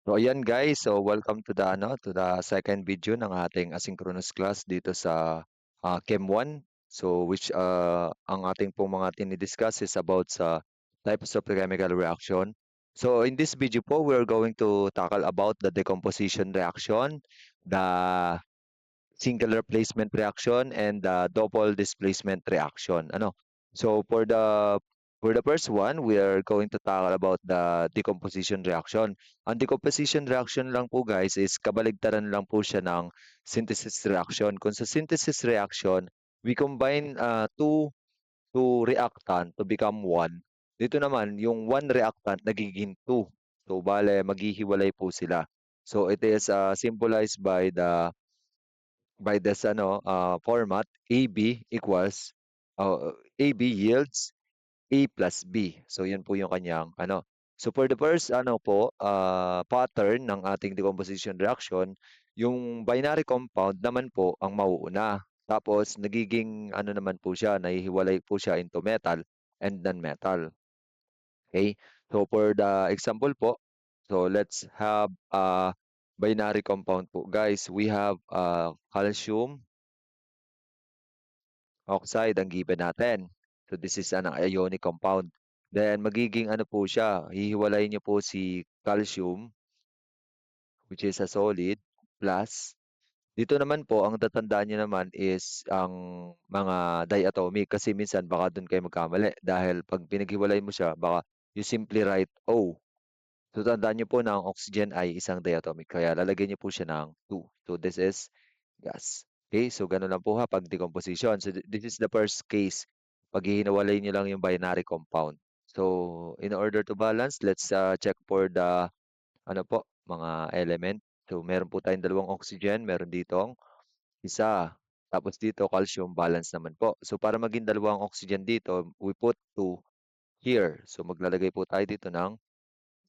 So ayan guys, so welcome to the second video ng ating asynchronous class dito sa Chem 1. So ang ating pong mga tinidiscuss is about sa types of chemical reaction. So in this video po, we're going to tackle about the decomposition reaction, the single replacement reaction and the double displacement reaction. So for the first one, we are going to talk about the decomposition reaction. Ang decomposition reaction lang po guys is kabaligtaran lang po siya ng synthesis reaction. Kung sa synthesis reaction, we combine two reactant to become one. Dito naman, yung one reactant nagiging two. So bale, maghihiwalay po sila. So it is symbolized by this format. AB equals AB yields A plus B. So yun po yung kanyang So for the first pattern ng ating decomposition reaction, yung binary compound naman po ang mauuna. Tapos nagiging naman po siya, nahihiwalay po siya into metal and non-metal. Okay? So for the example po, so let's have binary compound po. Guys, we have calcium oxide ang given natin. So this is an ionic compound. Then magiging po siya, hihiwalayin niyo po si calcium which is a solid plus dito naman po ang tatandaan niyo naman is ang mga diatomic kasi minsan baka doon kayo magkamali dahil pag pinaghiwalay mo siya baka you simply write O. So tandaan niyo po na ang oxygen ay isang diatomic kaya lalagyan niyo po siya ng 2. So this is gas. Okay, so gano'n lang po ha pag decomposition. So this is the first case. Paghihinawalay niyo lang yung binary compound. So in order to balance, let's check for the mga element. So meron po tayong dalawang oxygen, meron ditong isa. Tapos dito calcium balance naman po. So para maging dalawang oxygen dito, we put 2 here. So maglalagay po tayo dito ng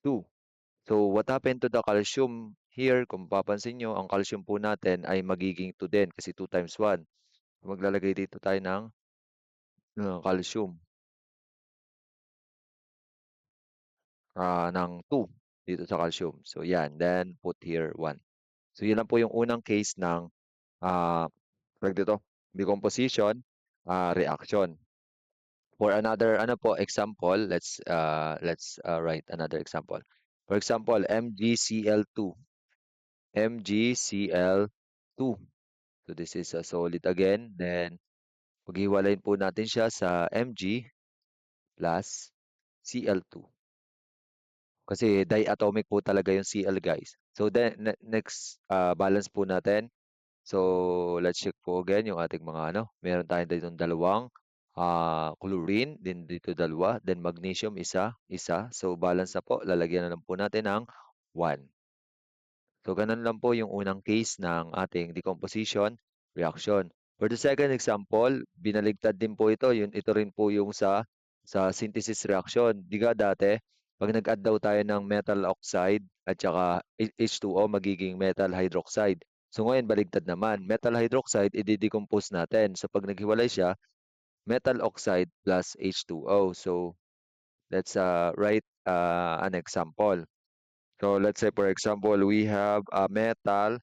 2. So, what happened to the calcium here? Kung papansin nyo, ang calcium po natin ay magiging 2 din kasi 2 times 1. Maglalagay dito tayo ng calcium ng 2 dito sa calcium. So, yan. Then, put here 1. So, yun lang po yung unang case ng uh, dito, decomposition reaction. For another example, let's write another example. For example, MgCl2. MgCl2. So this is a solid again. Then paghiwalayin po natin siya sa Mg plus Cl2. Kasi diatomic po talaga yung Cl guys. So then next balance po natin. So let's check po again yung ating mga meron tayong dito dalawang chlorine, din dito dalawa, then magnesium isa. So balance na po, lalagyan na lang po natin ng 1. So, ganun lang po yung unang case ng ating decomposition reaction. For the second example, binaligtad din po ito. Ito rin po yung sa synthesis reaction. Di ka dati, pag nag-add daw tayo ng metal oxide at saka H2O, magiging metal hydroxide. So, ngayon, baligtad naman. Metal hydroxide, i-decompose natin. So, pag naghiwalay siya, metal oxide plus H2O. So, let's write an example. So let's say for example, we have a metal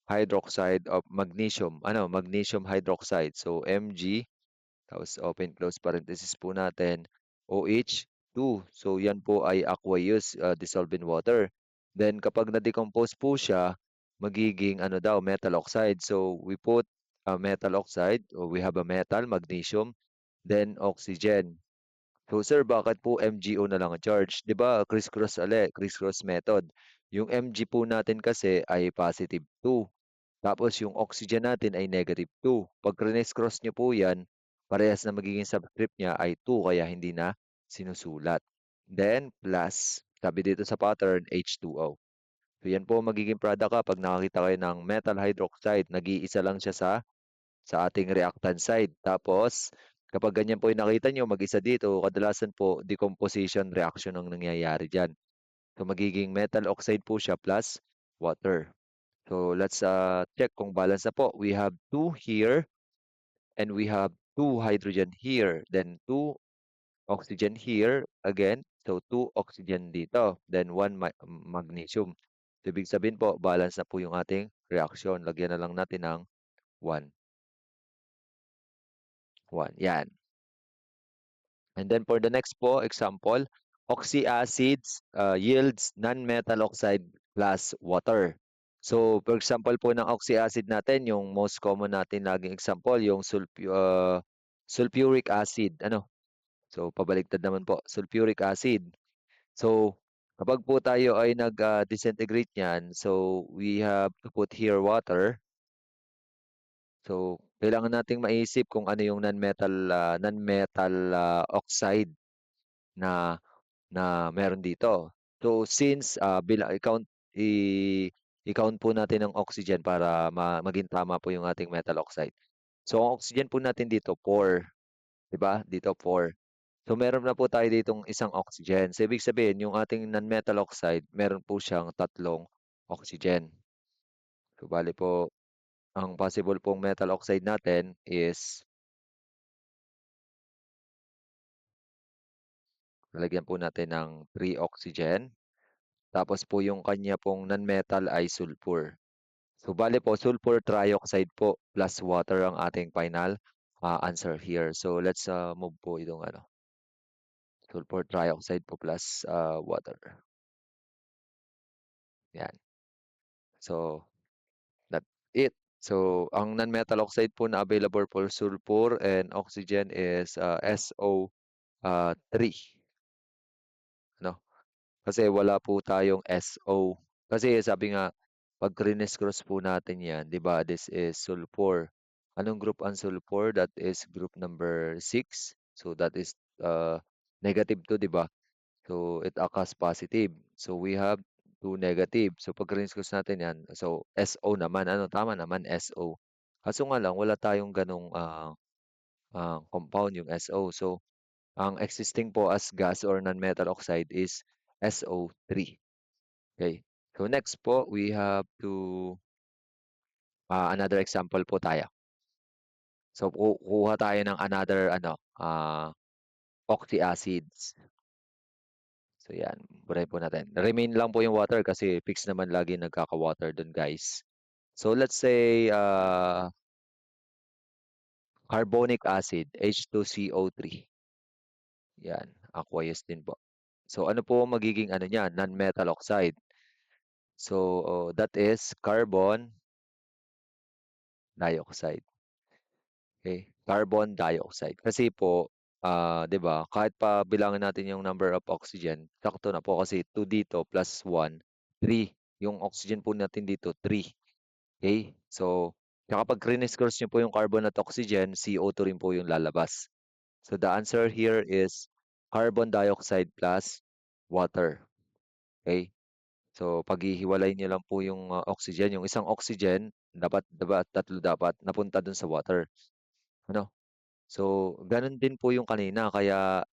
hydroxide of magnesium. Magnesium hydroxide. So Mg, tapos open close parenthesis po natin, OH2. So yan po ay aqueous, dissolved in water. Then kapag na-decompose po siya, magiging metal oxide. So we put a metal oxide, or we have a metal, magnesium, then oxygen. So sir, bakit po MgO na lang ang charge? 'Di ba crisscross method. Yung Mg po natin kasi ay positive 2. Tapos yung oxygen natin ay negative 2. Pag criss-cross nyo po yan, parehas na magiging subscript niya ay 2 kaya hindi na sinusulat. Then plus, sabi dito sa pattern, H2O. So yan po magiging product kapag nakakita kayo ng metal hydroxide. Nag-iisa lang siya sa ating reactant side. Tapos, kapag ganyan po yung nakita nyo, mag-isa dito, kadalasan po decomposition reaction ang nangyayari dyan. So, magiging metal oxide po siya plus water. So, let's check kung balance na po. We have 2 here and we have 2 hydrogen here. Then 2 oxygen here again. So, 2 oxygen dito. Then 1 magnesium. So, Ibig sabihin po, balance na po yung ating reaction. Lagyan na lang natin ng 1. 1. Yan. And then for the next po, example, oxyacids yields non-metal oxide plus water. So, for example po ng oxyacid natin, yung most common natin laging example, yung sulfuric acid. Ano? So, pabaliktad naman po, sulfuric acid. So, kapag po tayo ay nag-disintegrate niyan, so we have to put here water. So, kailangan nating maisip kung ano yung non-metal oxide na meron dito. So, since i-count po natin ang oxygen para maging tama po yung ating metal oxide. So, ang oxygen po natin dito 4, 'di ba? Dito 4. So, meron na po tayo ditong isang oxygen. So, ibig sabihin, yung ating non-metal oxide, meron po siyang 3 oxygen. So, bali po, ang possible pong metal oxide natin is, lalagyan po natin ng 3 oxygen. Tapos po yung kanya pong non-metal ay sulfur. So, bale po, sulfur trioxide po plus water ang ating final answer here. So, let's move po itong sulfur trioxide po plus water. Yan. So, that's it. So, ang non-metal oxide po na available for sulfur and oxygen is SO3. Ano? Kasi wala po tayong SO. Kasi sabi nga, pag criss-cross po natin yan, di ba, this is sulfur. Anong group ang sulfur? That is group number 6. So that is negative 2, di ba? So it occurs positive. So we have 2 negative. So pag criss-cross natin yan, so SO naman. Ano, tama naman, SO. Kaso nga lang, wala tayong ganong compound, yung SO. So ang existing po as gas or non-metal oxide is SO3. Okay. So next po, we have to another example po tayo. So kuha tayo ng another oxyacids. So yan, buray po natin. Remain lang po yung water kasi fix naman lagi nagkaka-water dun, guys. So let's say carbonic acid, H2CO3. Yan, aqueous din po. So ano po magiging niya, non-metal oxide. So that is carbon dioxide. Okay, carbon dioxide. Kasi po, 'di ba, kahit pa bilangin natin yung number of oxygen, sakto na po kasi 2 dito plus 1, 3. Yung oxygen po natin dito, 3. Okay? So, kapag criss-cross niyo po yung carbon at oxygen, CO2 rin po yung lalabas. So, the answer here is carbon dioxide plus water. Okay? So, paghihiwalay niyo lang po yung oxygen, yung isang oxygen, dapat tatlo dapat napunta dun sa water. Ano? So, ganun din po yung kanina. Kaya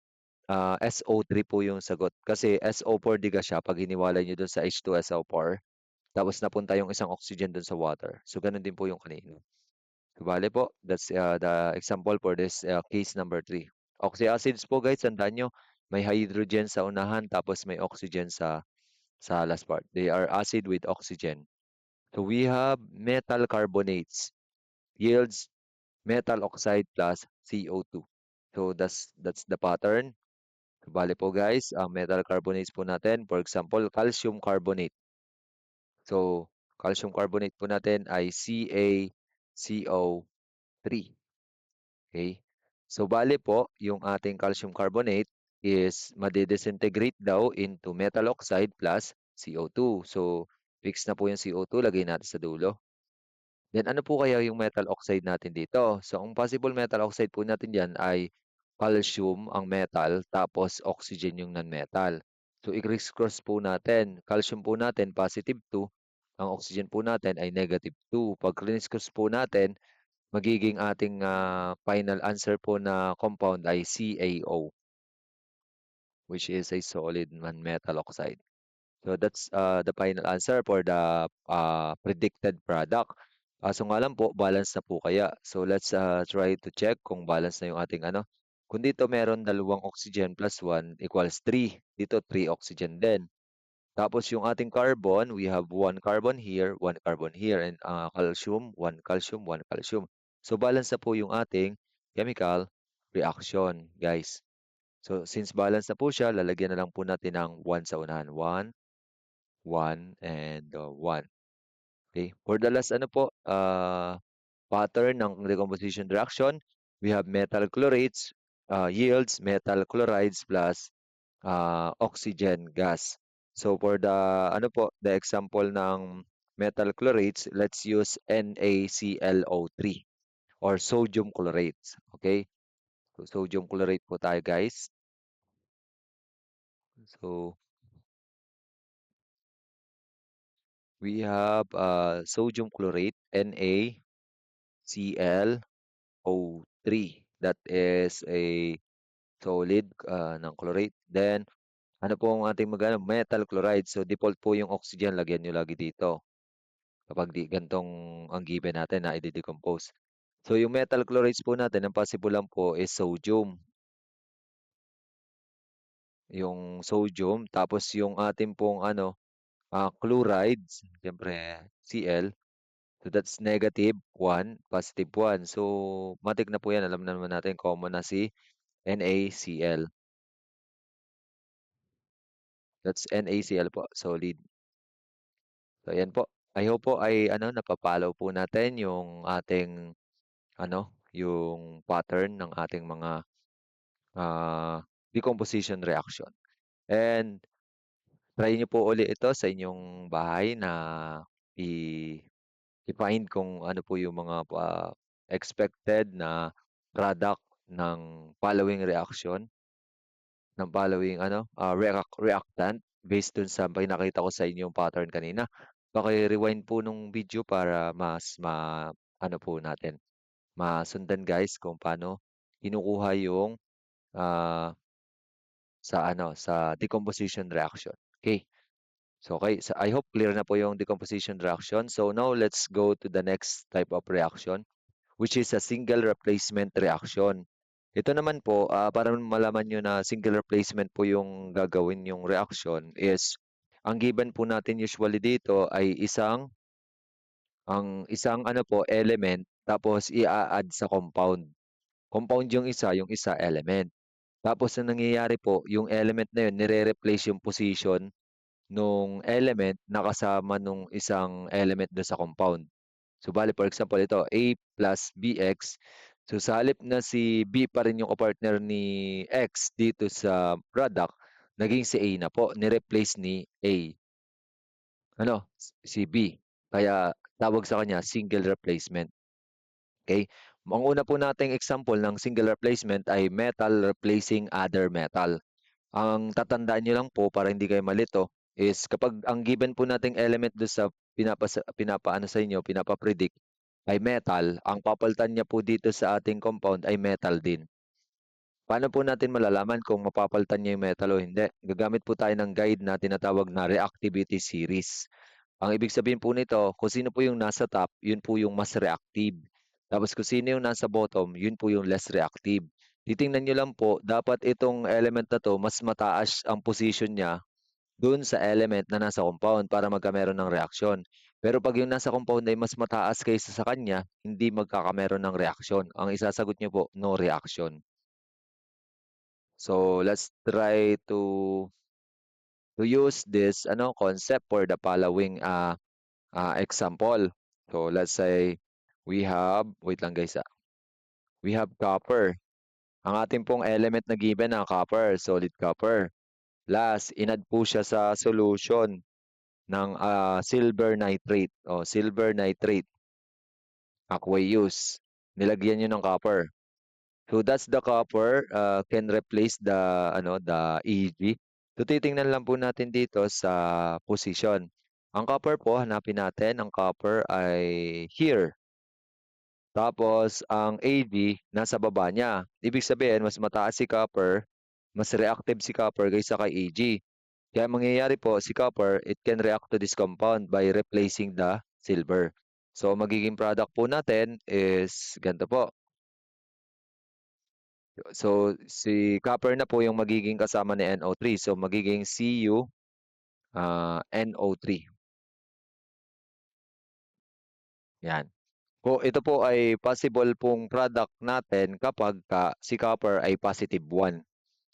SO3 po yung sagot. Kasi SO4 di ka siya pag hiniwalay nyo dun sa H2SO4. Tapos napunta yung isang oxygen dun sa water. So, ganun din po yung kanina. So, bale po, that's the example for this case number 3. Oxyacids po guys, tandaan nyo, may hydrogen sa unahan tapos may oxygen sa last part. They are acid with oxygen. So, we have metal carbonates. Yields metal oxide plus CO2. So that's the pattern. Bale po guys, ang metal carbonates po natin, for example, calcium carbonate. So calcium carbonate po natin ay CaCO3. Okay? So bale po, yung ating calcium carbonate is madidisintegrate daw into metal oxide plus CO2. So fix na po yung CO2, lagay natin sa dulo. Then ano po kaya yung metal oxide natin dito? So ang possible metal oxide po natin diyan ay calcium ang metal tapos oxygen yung non-metal. So i-criss-cross po natin. Calcium po natin positive 2, ang oxygen po natin ay negative 2. Pag criss-cross po natin, magiging ating final answer po na compound ay CaO, which is a solid non-metal oxide. So that's the final answer for the predicted product. So nga lang po, balance na po kaya. So let's try to check kung balance na yung ating Kung dito meron 2 oxygen plus 1 equals 3. Dito 3 oxygen din. Tapos yung ating carbon, we have one carbon here, and calcium, one calcium, one calcium. So balance na po yung ating chemical reaction, guys. So since balance na po siya, lalagyan na lang po natin ng 1 sa unahan. 1, 1, and 1. Okay. For the last ano po, pattern ng decomposition reaction, we have metal chlorates, yields metal chlorides plus oxygen gas. So for the ano po, the example ng metal chlorates, let's use NaClO3 or sodium chlorate. Okay? So sodium chlorate po tayo, guys. So we have sodium chlorate, NaClO3. That is a solid ng chlorate. Then ano po ang ating magana? Metal chloride. So default po yung oxygen, lagyan nyo lagi dito. Kapag di gantong ang given natin na i-decompose. So yung metal chlorides po natin, ang possible lang po is sodium. Yung sodium, tapos yung ating pong ano, chlorides, siyempre Cl. So that's negative 1, positive 1. So matik na po yan, alam na naman natin, common na si NaCl. That's NaCl po, solid. So ayan po. I hope po ay ano, napapalaw po natin yung ating ano, yung pattern ng ating mga decomposition reaction. And try niyo po uli ito sa inyong bahay na i- i-find kung ano po yung mga expected na product ng following reaction, ng following ano, reactant based dun sa pinakita ko sa inyong pattern kanina. Paki-rewind po nung video para mas ano po natin, masundan guys kung paano kinukuha yung ah, sa ano, sa decomposition reaction. Okay. So, okay. So, I hope clear na po yung decomposition reaction. So, now let's go to the next type of reaction, which is a single replacement reaction. Ito naman po, para malaman nyo na single replacement po yung gagawin yung reaction is, ang given po natin usually dito ay isang ano po, element, tapos i-add sa compound. Compound yung isa element. Tapos ang nangyayari po, yung element na yun, nire-replace yung position nung element na kasama nung isang element doon sa compound. So, bali, for example, ito, A plus BX. So, sa halip na si B pa rin yung partner ni X dito sa product, naging si A na po, ni-replace ni A. Ano? Si B. Kaya, tawag sa kanya, single replacement. Okay? Ang una po nating example ng single replacement ay metal replacing other metal. Ang tatandaan nyo lang po para hindi kayo malito is kapag ang given po nating element do sa pinapaano sa inyo, pinapa-predict ay metal, ang papalitan niya po dito sa ating compound ay metal din. Paano po natin malalaman kung mapapalitan niya yung metal o hindi? Gagamit po tayo ng guide na tinatawag na reactivity series. Ang ibig sabihin po nito, kung sino po yung nasa top, yun po yung mas reactive. Tapos kung sino yung nasa bottom, yun po yung less reactive. Titingnan nyo lang po, dapat itong element na to, mas mataas ang position niya dun sa element na nasa compound para magkameron ng reaksyon. Pero pag yung nasa compound ay mas mataas kaysa sa kanya, hindi magkakameron ng reaksyon. Ang isasagot nyo po, no reaction. So let's try to use this ano concept for the following example. So let's say we have, wait lang guys, we have copper. Ang ating pong element na given na copper, solid copper. Plus, inad po siya sa solution ng silver nitrate o silver nitrate aqueous. Nilagyan nyo ng copper. So that's the copper can replace the Eg. So titingnan lang po natin dito sa position. Ang copper po, hanapin natin. Ang copper ay here. Tapos, ang Ag, nasa baba niya. Ibig sabihin, mas mataas si copper, mas reactive si copper kaysa kay Ag. Kaya mangyayari po, si copper, it can react to this compound by replacing the silver. So, magiging product po natin is ganito po. So, si copper na po yung magiging kasama ni NO3. So, magiging Cu NO3. Yan. Ito po ay possible pong product natin kapag si copper ay +1.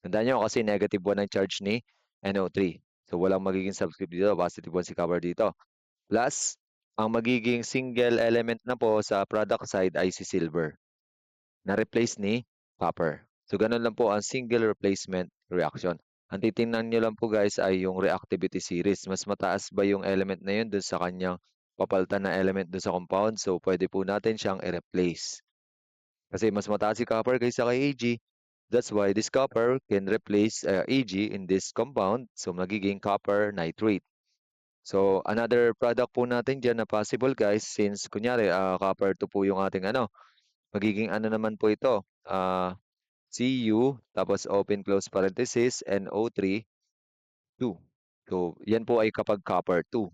Tandaan nyo kasi -1 ang charge ni NO3. So walang magiging subscript dito, +1 si copper dito. Plus, ang magiging single element na po sa product side ay si silver na replace ni copper. So ganun lang po ang single replacement reaction. Ang titingnan nyo lang po guys ay yung reactivity series. Mas mataas ba yung element na yun dun sa kanyang papalitan na element dun sa compound? So pwede po natin siyang i-replace. Kasi mas mataas si copper kaysa kay Ag. That's why this copper can replace Ag in this compound. So magiging copper nitrate. So another product po natin dyan na possible guys, since kunyari copper 2 po yung ating magiging ano naman po ito, Cu, tapos open close parenthesis, NO3, 2. So yan po ay kapag copper 2.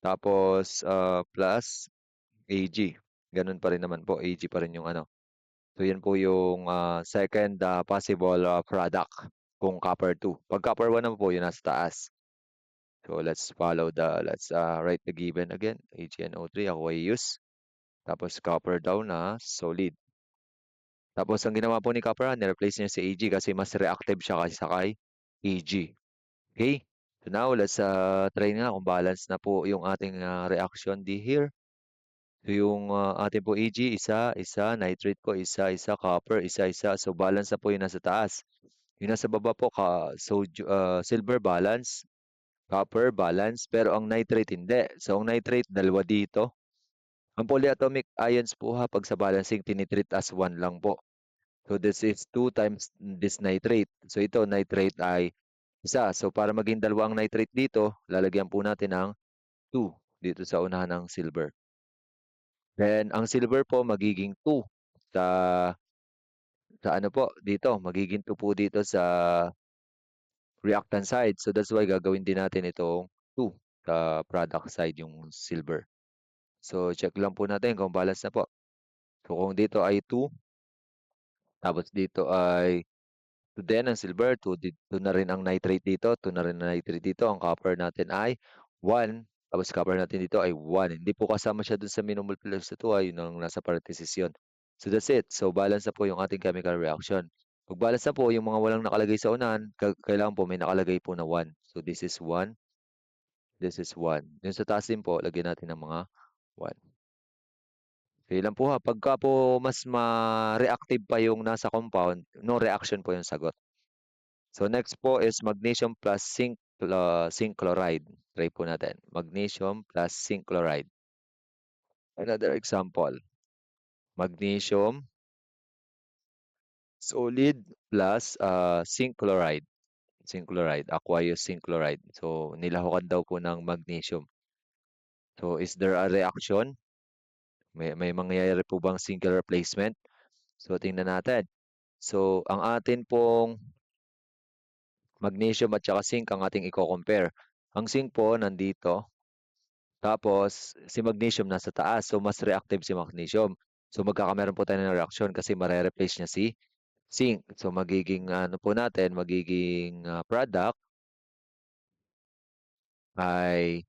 Tapos plus Ag. Ganun pa rin naman po, Ag pa rin yung ano. So yan po yung second possible product kung copper 2. Pag copper 1 naman po, yun nasa taas. So let's write the given again. AgNO3, ako ay use. Tapos copper daw na solid. Tapos ang ginawa po ni copper, nireplace niya si Ag kasi mas reactive siya kaysa kay Ag. Okay? So now let's try nga kung balance na po yung ating reaction di here. So yung ating po Ag, isa, nitrate po, isa, copper, isa. So balance na po yung nasa taas. Yung nasa baba po, silver balance, copper balance, pero ang nitrate hindi. So ang nitrate, dalawa dito. Ang polyatomic ions po ha, pag sa balancing, tinitreat as 1 lang po. So this is 2 times this nitrate. So ito, nitrate ay isa. So para maging dalawang nitrate dito, lalagyan po natin ng 2 dito sa unahan ng silver. Then, ang silver po magiging 2 sa ano po dito, magiging 2 po dito sa reactant side. So that's why gagawin din natin itong 2 sa product side yung silver. So check lang po natin kung balance na po. So kung dito ay 2, tapos dito ay 2 din ang silver, 2 na rin ang nitrate dito, 2 na rin ang nitrate dito. Ang copper natin ay 1, tapos copper natin dito ay 1. Hindi po kasama siya dun sa minumultiply sa 2, yun ang nasa parenthesis yun. So that's it. So balance na po yung ating chemical reaction. Pag balance na po, yung mga walang nakalagay sa unahan, kailangan po may nakalagay po na 1. So this is 1, this is 1. Yung sa taas din po, lagyan natin ng mga 1. Okay lang po ha. Pagka po mas ma-reactive pa yung nasa compound, no reaction po yung sagot. So next po is magnesium plus zinc chloride. Try po natin. Magnesium plus zinc chloride. Another example. Magnesium solid plus zinc chloride. Zinc chloride, aqueous zinc chloride. So nilahukan daw po ng magnesium. So is there a reaction? May mangyayari po bang single replacement? So tingnan natin. So ang atin pong magnesium at saka zinc ang ating i-compare. Ang zinc po nandito, tapos si magnesium nasa taas. So mas reactive si magnesium. So magkakameron po tayo ng reaction kasi mare-replace niya si zinc. So magiging ano po natin, magiging product ay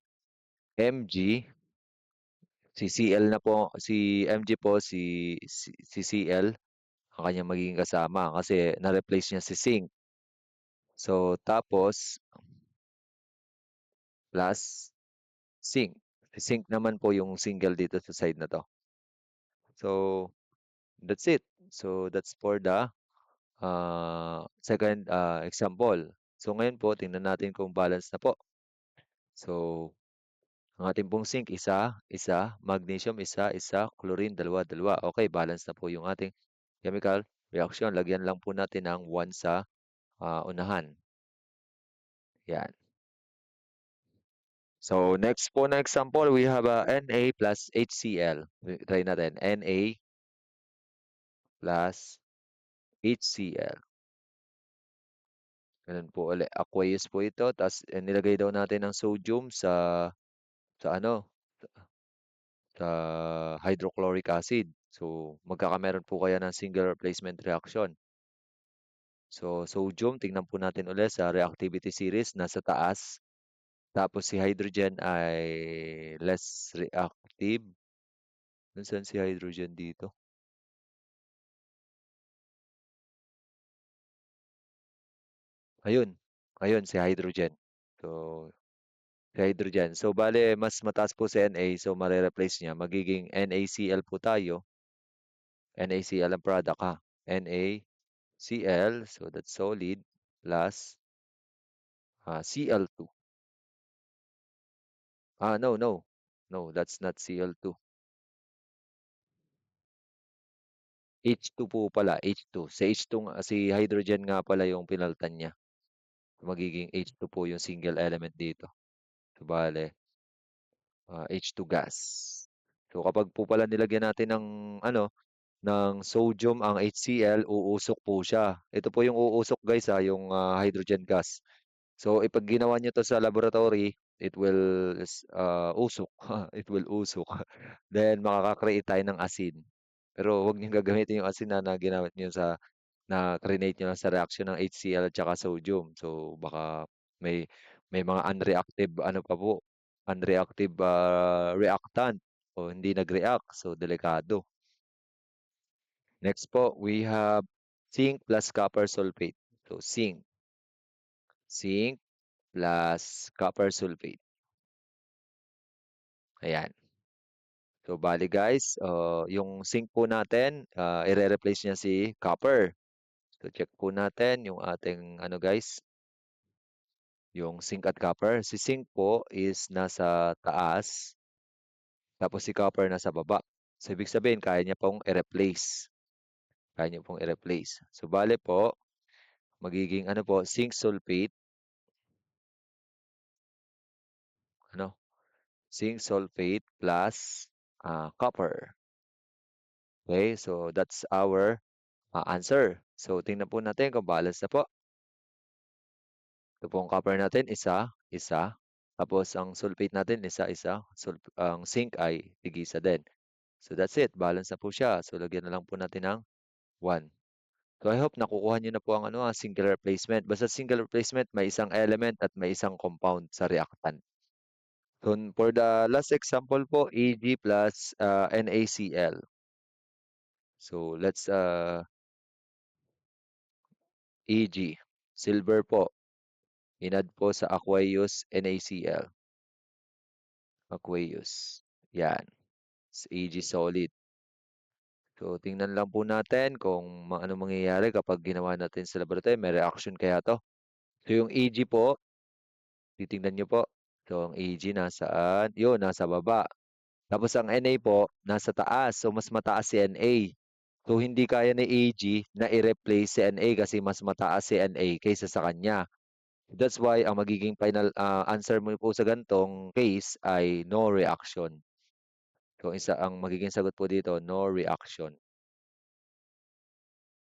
Mg, si Cl na po, si Mg po, si Cl ang kanyang magiging kasama kasi na-replace niya si zinc. So tapos plus zinc. Zinc naman po yung single dito sa side na to. So that's it. So that's for the second example. So ngayon po, tingnan natin kung balance na po. So ang ating pong zinc, isa, magnesium, isa, chlorine, dalawa. Okay, balance na po yung ating chemical reaction. Lagyan lang po natin ng 1 sa unahan. Yan. So next po na example, we have Na plus HCl. Try natin. Na plus HCl. Ganun po ulit. Aqueous po ito. Tapos nilagay daw natin ng sodium sa ano, sa hydrochloric acid. So, magkakameron po kaya ng single replacement reaction. So, sodium, tingnan po natin ulit sa reactivity series, nasa taas. Tapos si hydrogen ay less reactive. Nasaan si hydrogen dito? Ayun, ayun si hydrogen. So, si hydrogen. So, bale, mas mataas po si Na, so mare-replace niya. Magiging NaCl po tayo. NaCl ang product ha. NaCl, so that's solid, plus Cl2. No, no. No, that's not Cl2. H2 po pala, H2. Si H2, si hydrogen nga pala yung pinaltan niya. Magiging H2 po yung single element dito. So, bale, H2 gas. So, kapag po pala nilagyan natin ng, ano, ng sodium ang HCl, uusok po siya. Ito po yung uusok guys yung hydrogen gas. So, ipag ginawa niyo to sa laboratory, it will usok. It will usok. Then, makaka-create tayo ng asin. Pero huwag niyong gagamitin yung asin na ginamit niyo na crenate niyo lang sa reaction ng HCl at saka sodium. So, baka may may mga unreactive ano pa po, unreactive reactant o hindi nag-react. So, delikado. Next po, we have zinc plus copper sulfate. So, zinc plus copper sulfate. Ayan. So, bali guys, yung zinc po natin, ire-replace niya si copper. So, check po natin yung ating ano guys, yung zinc at copper. Si zinc po is nasa taas, tapos si copper nasa baba. So, ibig sabihin, kaya niya pong i-replace. Kaya niya pong i-replace. So, bale po, magiging ano po, zinc sulfate, ano, zinc sulfate plus copper. Okay, so that's our answer. So, tingnan po natin kung balance na po. Ito pong copper natin, isa. Tapos, ang sulfate natin, isa. Ang zinc ay tig-isa din. So, that's it. Balance na po siya. So, lagyan na lang po natin ng 1. So, I hope nakukuha niyo na po ang single replacement. Basta single replacement, may isang element at may isang compound sa reactant. So, for the last example po, Ag plus NaCl. So, let's Ag. Silver po. Inad po sa aqueous NaCl. Aqueous. Yan. Ag solid. So, tingnan lang po natin kung ano mangyayari kapag ginawa natin sa laboratory. May reaction kaya to. So, yung Ag po, titingnan nyo po. So, ang Ag nasaan? Yun, nasa baba. Tapos, ang Na po, nasa taas. So, mas mataas si Na. So, hindi kaya ni Ag na i-replace si Na kasi mas mataas si Na kaysa sa kanya. That's why, ang magiging final answer mo po sa gantong case ay no reaction. So, ang magiging sagot po dito, no reaction.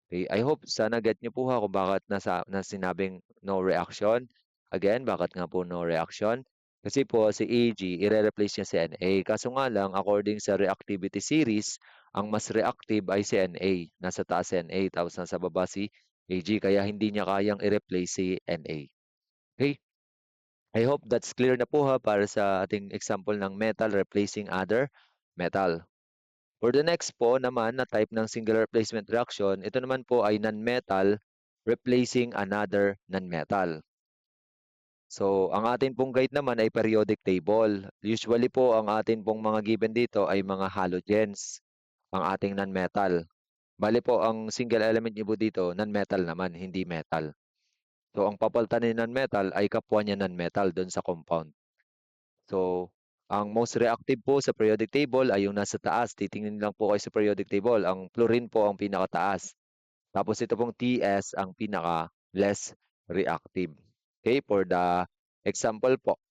Okay, I hope sana get niyo po kung bakit na sinabing no reaction. Again, bakit nga po no reaction? Kasi po si Ag, ire-replace niya si Na. Kaso nga lang, according sa reactivity series, ang mas reactive ay si Na. Nasa taas si Na, tapos nasa baba si Ag. Kaya hindi niya kayang i-replace si Na. Okay? I hope that's clear na po para sa ating example ng metal replacing other metal. For the next po naman na type ng singular replacement reaction, ito naman po ay non-metal replacing another non-metal. So, ang atin pong guide naman ay periodic table. Usually po, ang atin pong mga given dito ay mga halogens, ang ating non-metal. Bali po, ang single element niyo po dito, non-metal naman, hindi metal. So, ang papalitan ni non-metal ay kapwa niya non-metal doon sa compound. So, ang most reactive po sa periodic table ay yung nasa taas. Titingnan lang po kayo sa periodic table. Ang fluorine po ang pinakataas. Tapos ito pong TS ang pinaka less reactive. Okay, for the example po.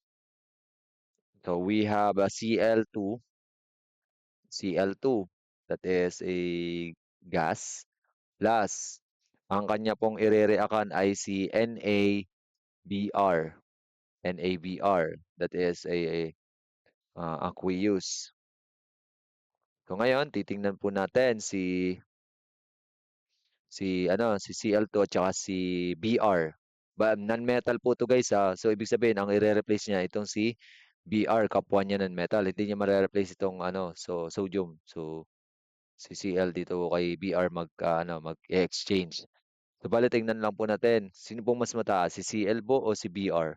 So, we have a Cl2. That is a gas. Plus, ang kanya pong ire-react ay si NaBr. NaBr. That is a aqueous. So ngayon, titingnan po natin si Cl2 at saka si Br. Non-metal po 'to guys, so ibig sabihin ang ire-replace niya itong si Br, kapwa niya non-metal. Hindi niya mare-replace itong ano, so sodium. So si Cl dito kay Br mag-exchange. So bale tingnan lang po natin, sino pong mas mataas, si Cl po o si Br?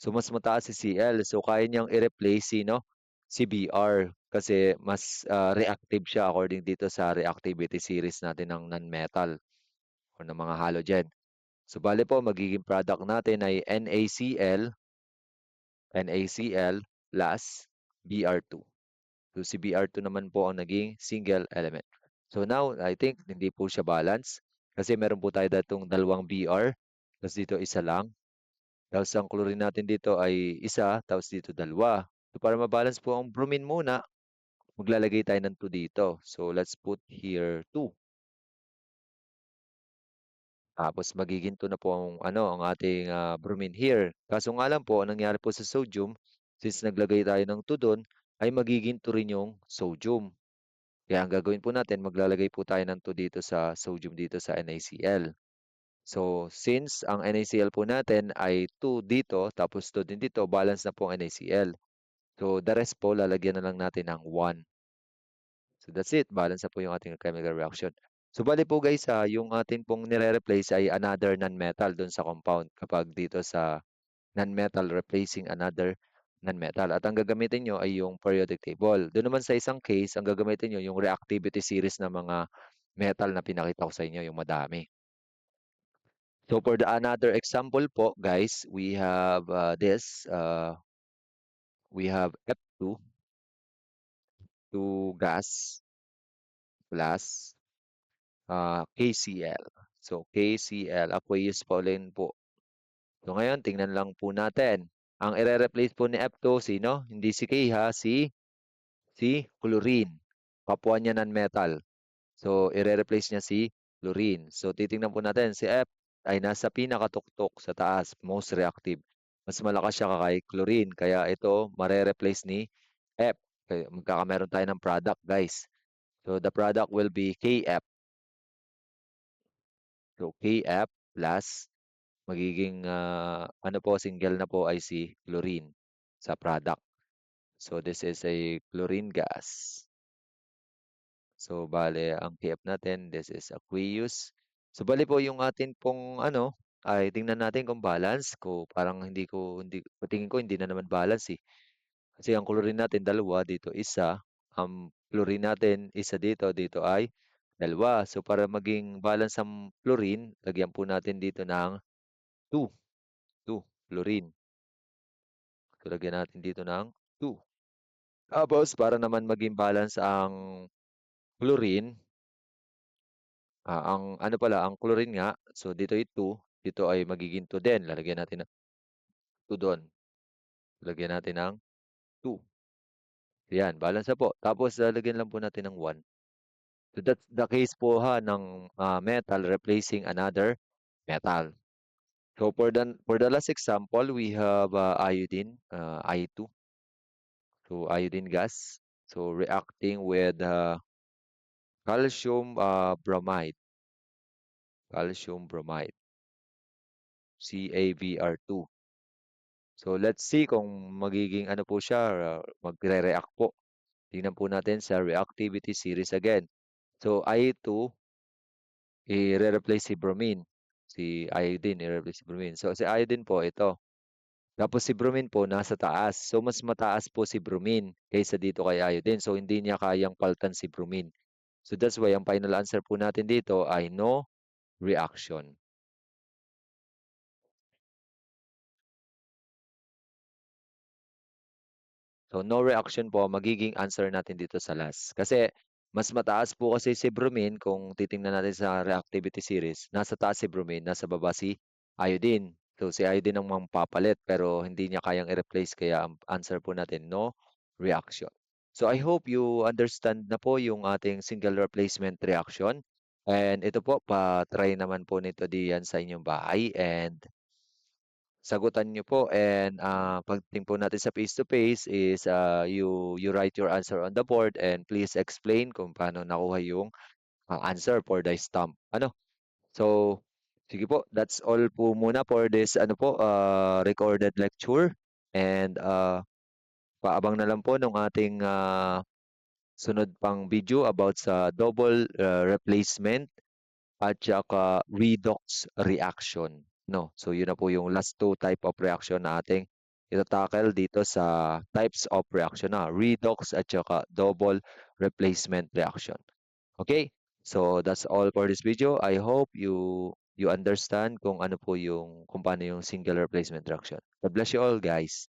So mas mataas si Cl. So kaya niyang i-replace sino? Si Br kasi mas reactive siya according dito sa reactivity series natin ng non-metal o ng mga halogen. So bale po magiging product natin ay NaCl plus Br2. So si Br2 naman po ang naging single element. So now, I think hindi po siya balance kasi meron po tayo datong dalawang Br, tapos dito isa lang. Tapos ang chlorine natin dito ay isa, tapos dito dalawa. So para mabalance po ang bromine muna, maglalagay tayo ng 2 dito. So let's put here 2. Tapos magiging 2 na po ang ating bromine here. Kaso nga lang po, ang nangyari po sa sodium, since naglagay tayo ng 2 doon, ay magiging 2 rin yung sodium. Kaya ang gagawin po natin, maglalagay po tayo ng 2 dito sa sodium dito sa NaCl. So, since ang NaCl po natin ay 2 dito, tapos 2 din dito, balance na po ang NaCl. So, the rest po, lalagyan na lang natin ng 1. So, that's it. Balance na po yung ating chemical reaction. So, bali po guys, yung ating pong nire-replace ay another non-metal dun sa compound kapag dito sa non-metal replacing another non-metal. At ang gagamitin nyo ay yung periodic table. Doon naman sa isang case, ang gagamitin nyo yung reactivity series ng mga metal na pinakita ko sa inyo, yung madami. So for the another example po, guys, we have we have F2 to gas plus KCl. So KCl, aqueous Pauline po. So ngayon, tingnan lang po natin. Ang ire-replace po ni F2, sino? Hindi si K ha, si chlorine. Kapwa niya ng metal. So, ire-replace niya si chlorine. So, titingnan po natin, si F ay nasa pinakatuktok sa taas, most reactive. Mas malakas siya kay chlorine. Kaya ito, mare-replace ni F. Kaya magkakameron tayo ng product, guys. So, the product will be KF. So, KF plus magiging ano po, single na po ay si chlorine sa product. So, this is a chlorine gas. So, bale, ang KF natin, this is aqueous. So, bale po yung atin pong ano, ay tingnan natin kung balance ko. Parang hindi, tingin ko hindi na naman balance eh. Kasi ang chlorine natin, dalawa, dito isa. Ang fluorine natin, isa dito, dito ay dalawa. So, para maging balance ang fluorine, lagyan po natin dito ng 2. 2, fluorine. So, lagyan natin dito ng 2. Tapos, para naman maging balance ang chlorine, ang ano pala, ang chlorine nga, so dito ay 2, dito ay magiging 2 din. Lalagyan natin ng 2 doon. Lagyan natin ng 2. Yan, balance na po. Tapos lalagyan lang po natin ng 1. So that's the case po ha ng metal replacing another metal. So for the last example, we have iodine, I2. So iodine gas. So reacting with calcium bromide. Calcium bromide. CaBr2. So let's see kung magiging ano po siya, magre-react po. Tingnan po natin sa reactivity series again. So I2, i-replace si bromine. Si iodine, i-replace si bromine. So si iodine po, ito. Tapos si bromine po, nasa taas. So mas mataas po si bromine kaysa dito kay iodine. So hindi niya kayang paltan si bromine. So that's why ang final answer po natin dito ay no reaction. So, no reaction po magiging answer natin dito sa last. Kasi mas mataas po kasi si bromine kung titingnan natin sa reactivity series. Nasa taas si bromine, nasa baba si iodine. So, si iodine ang mapapalit pero hindi niya kayang i-replace kaya ang answer po natin no reaction. So, I hope you understand na po yung ating single replacement reaction. And ito po, pa-try naman po nito diyan sa inyong bahay and sagutan niyo po and pagdating po natin sa face to face is you write your answer on the board and please explain kung paano nakuha yung answer for the stump. Ano? So, Sige po, that's all po muna for this recorded lecture. And paabang na lang po nung ating sunod pang video about sa double replacement at saka redox reaction. No? So yun na po yung last two type of reaction na ating itatakil dito sa types of reaction na redox at saka double replacement reaction. Okay? So that's all for this video. I hope you understand kung ano po yung kung paano yung single replacement reaction. God bless you all, guys.